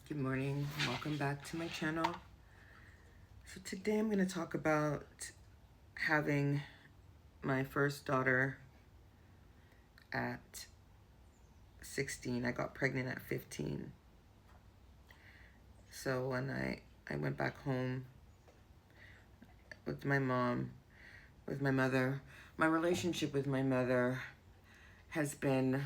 Good morning, welcome back to my channel. So today I'm going to talk about having my first daughter at 16. I got pregnant at 15. So when I went back home with my mom, with my mother, my relationship with my mother has been,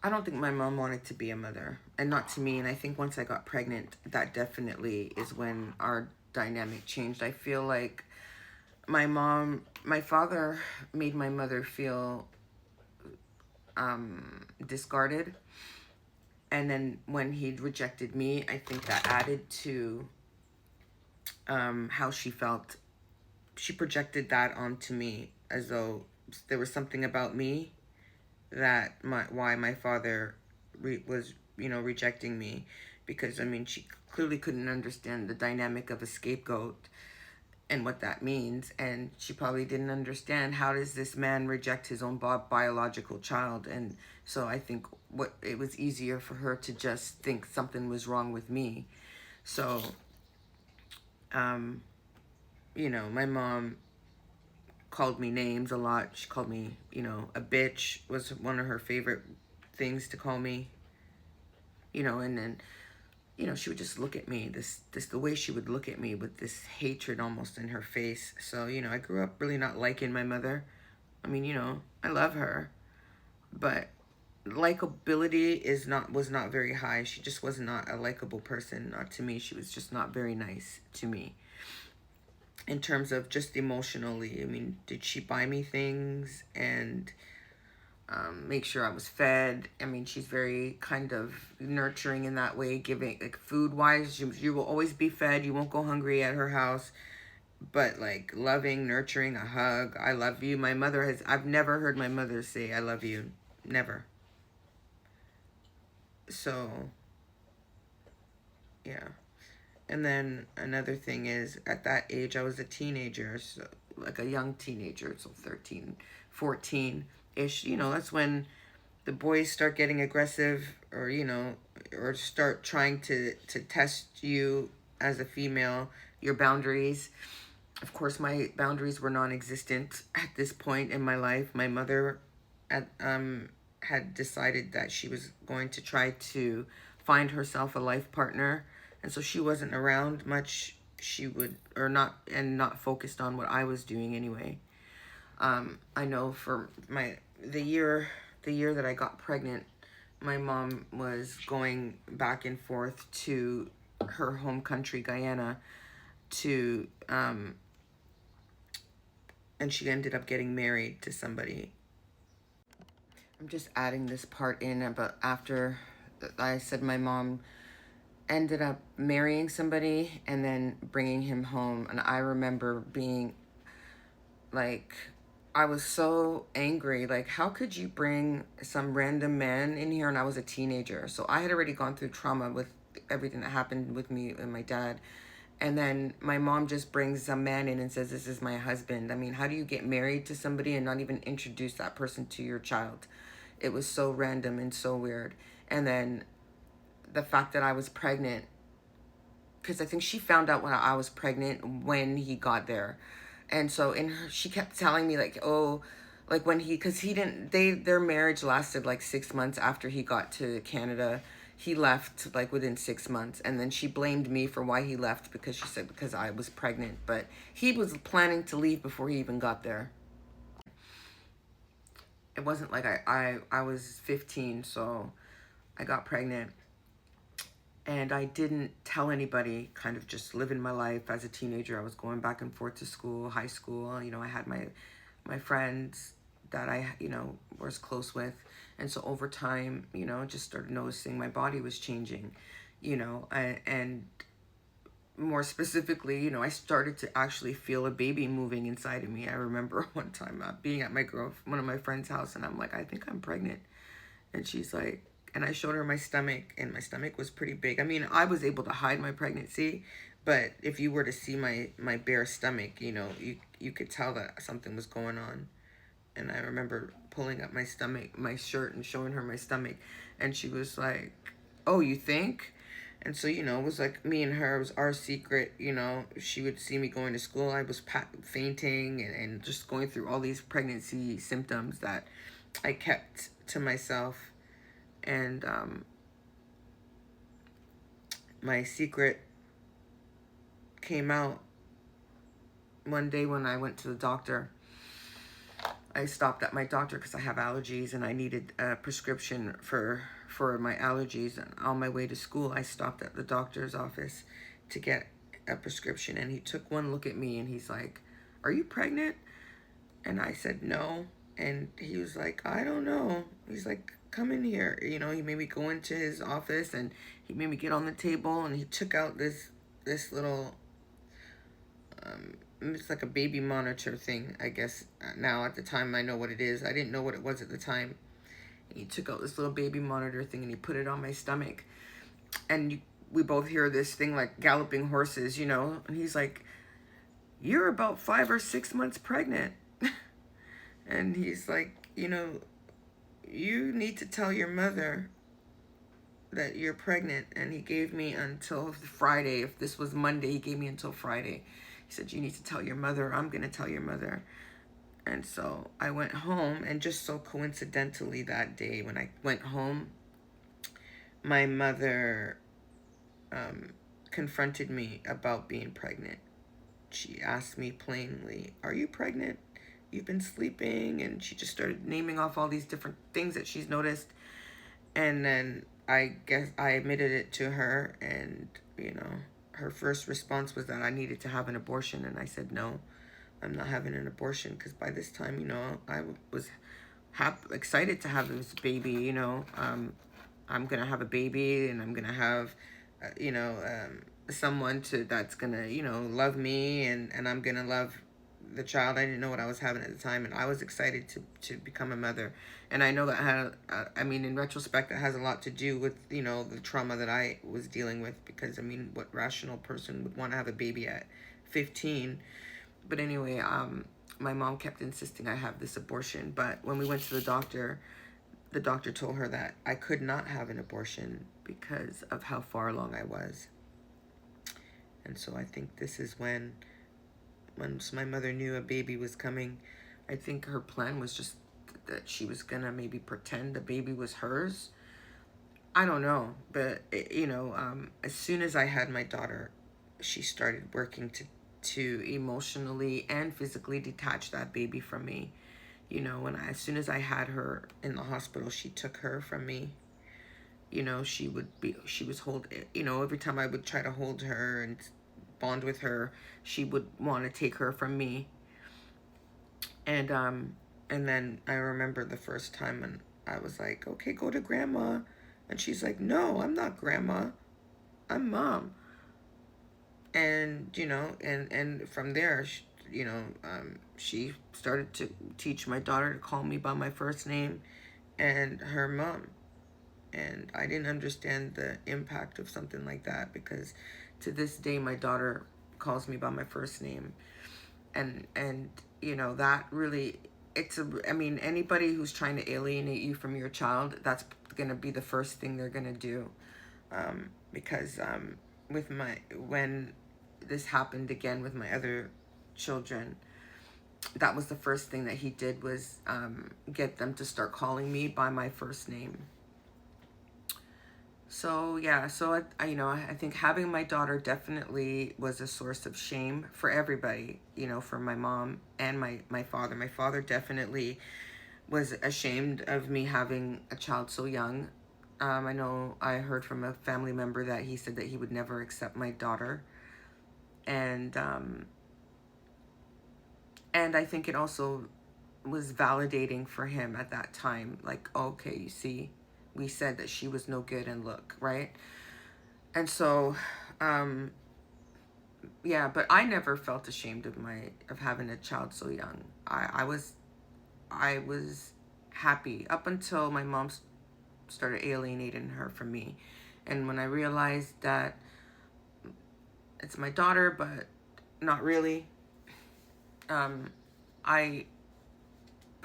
I don't think my mom wanted to be a mother, and not to me. And I think once I got pregnant, that definitely is when our dynamic changed. I feel like my father made my mother feel discarded. And then when he rejected me, I think that added to how she felt. She projected that onto me as though there was something about me that why my father was rejecting me, because I mean she clearly couldn't understand the dynamic of a scapegoat and what that means, and she probably didn't understand how does this man reject his own biological child. And so I think it was easier for her to just think something was wrong with me. So my mom called me names a lot. She called me, a bitch was one of her favorite things to call me, and then, she would just look at me, the way she would look at me with this hatred almost in her face. So, I grew up really not liking my mother. I mean, I love her, but likability was not very high. She just was not a likable person. Not to me. She was just not very nice to me. In terms of just emotionally, I mean, did she buy me things and make sure I was fed? I mean, she's very kind of nurturing in that way, giving, like, food-wise, you will always be fed. You won't go hungry at her house. But, like, loving, nurturing, a hug, I love you. I've never heard my mother say, I love you. Never. So, yeah. And then another thing is, at that age, I was a teenager, so like a young teenager, so 13, 14-ish. That's when the boys start getting aggressive, or, or start trying to test you as a female, your boundaries. Of course, my boundaries were non-existent at this point in my life. My mother had decided that she was going to try to find herself a life partner, and so she wasn't around much. She would, or not, and not focused on what I was doing anyway. I know for the year that I got pregnant, my mom was going back and forth to her home country, Guyana, to and she ended up getting married to somebody. I'm just adding this part in about after I said my mom ended up marrying somebody and then bringing him home. And I remember being like, I was so angry. Like, how could you bring some random man in here? And I was a teenager. So I had already gone through trauma with everything that happened with me and my dad. And then my mom just brings a man in and says, this is my husband. I mean, how do you get married to somebody and not even introduce that person to your child? It was so random and so weird. And then the fact that I was pregnant, because I think she found out when I was pregnant when he got there. And so she kept telling me, like, oh, like when because he didn't, their marriage lasted like 6 months after he got to Canada. He left like within 6 months, and then she blamed me for why he left, because she said because I was pregnant. But he was planning to leave before he even got there. It wasn't like I was 15, so I got pregnant. And I didn't tell anybody, kind of just living my life as a teenager. I was going back and forth to school, high school. I had my friends that I, was close with. And so over time, just started noticing my body was changing, and more specifically, I started to actually feel a baby moving inside of me. I remember one time being at one of my friend's house, and I'm like, I think I'm pregnant. And she's like, and I showed her my stomach, and my stomach was pretty big. I mean, I was able to hide my pregnancy, but if you were to see my bare stomach, you could tell that something was going on. And I remember pulling up my stomach, my shirt, and showing her my stomach. And she was like, oh, you think? And so, it was like me and her, it was our secret, She would see me going to school. I was fainting and just going through all these pregnancy symptoms that I kept to myself. And my secret came out one day when I went to the doctor. I stopped at my doctor because I have allergies and I needed a prescription for my allergies. And on my way to school, I stopped at the doctor's office to get a prescription. And he took one look at me and he's like, are you pregnant? And I said, no. And he was like, I don't know. He's like, come in here. He made me go into his office and he made me get on the table and he took out this little, it's like a baby monitor thing, I guess. Now, at the time, I know what it is. I didn't know what it was at the time. He took out this little baby monitor thing and he put it on my stomach. And we both hear this thing like galloping horses, And he's like, you're about 5 or 6 months pregnant. And he's like, you need to tell your mother that you're pregnant. And he gave me until Friday. If this was Monday, he gave me until Friday. He said, you need to tell your mother. I'm going to tell your mother. And so I went home, and just so coincidentally that day when I went home, my mother confronted me about being pregnant. She asked me plainly, are you pregnant? You've been sleeping? And she just started naming off all these different things that she's noticed. And then I guess I admitted it to her, and, her first response was that I needed to have an abortion. And I said, no, I'm not having an abortion, because by this time, I was excited to have this baby. I'm going to have a baby, and I'm going to have, someone that's going to, love me, and I'm going to love the child. I didn't know what I was having at the time, and I was excited to become a mother. And I know that in retrospect, that has a lot to do with, the trauma that I was dealing with, because, what rational person would want to have a baby at 15? But anyway, my mom kept insisting I have this abortion. But when we went to the doctor told her that I could not have an abortion because of how far along I was. And so I think this is when my mother knew a baby was coming, I think her plan was just that she was gonna maybe pretend the baby was hers. I don't know, but as soon as I had my daughter, she started working to emotionally and physically detach that baby from me. As soon as I had her in the hospital, she took her from me. She was every time I would try to hold her and bond with her, she would want to take her from me. And then I remember the first time, and I was like, okay, go to grandma. And she's like, no, I'm not grandma, I'm mom. And and from there, she started to teach my daughter to call me by my first name and her mom. And I didn't understand the impact of something like that, because to this day my daughter calls me by my first name. And that really, anybody who's trying to alienate you from your child, that's going to be the first thing they're going to do. Because when this happened again with my other children, that was the first thing that he did, was get them to start calling me by my first name. So yeah, I think having my daughter definitely was a source of shame for everybody, for my mom and my father. My father definitely was ashamed of me having a child so young. I know I heard from a family member that he said that he would never accept my daughter. And I think it also was validating for him at that time. Like, okay, you see, we said that she was no good, and look, right? And so, yeah, but I never felt ashamed of having a child so young. I was happy up until my mom started alienating her from me. And when I realized that it's my daughter, but not really, I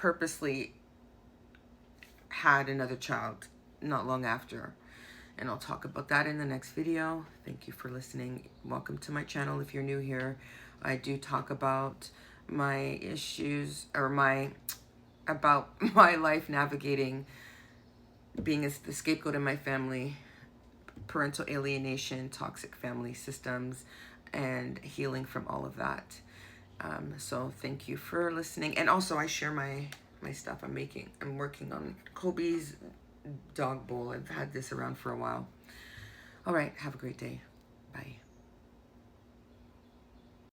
purposely had another child not long after. And I'll talk about that in the next video. Thank you for listening. Welcome to my channel if you're new here. I do talk about my issues, or about my life navigating being the scapegoat in my family, parental alienation, toxic family systems, and healing from all of that. So thank you for listening. And also I share my stuff I'm working on Kobe's dog bowl. I've had this around for a while. All right, have a great day. Bye.